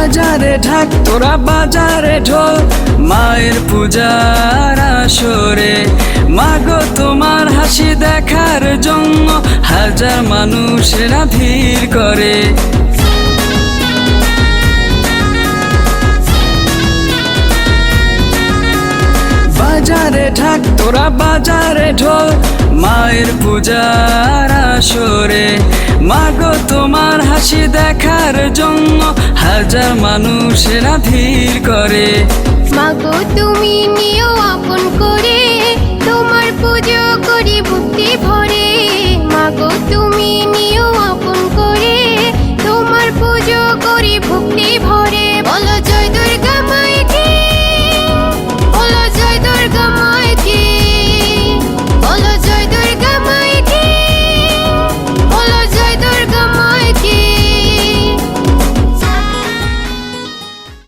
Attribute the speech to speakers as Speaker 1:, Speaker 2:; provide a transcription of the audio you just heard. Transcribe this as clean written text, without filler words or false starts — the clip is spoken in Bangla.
Speaker 1: বাজারে ঢাক তোরা বাজারে ঢোল মায়ের পূজার আসরে। মাগো তোমার হাসি দেখার জন্য হাজার মানুষেরা ভিড় করে। বাজারে ঢাক তোরা বাজারে ঢোল মায়ের পূজার আসরে। মাগো তোমার হাসি দেখার জন্য হাজার মানুষেরা ভিড় করে।
Speaker 2: মাগো তুমি নিও আপন করে, তোমার পুজো করি ভক্তি ভরে। মাগো তুমি নিও আপন করে, তোমার পুজো করি ভক্তি ভরে। বলো জয় দুর্গা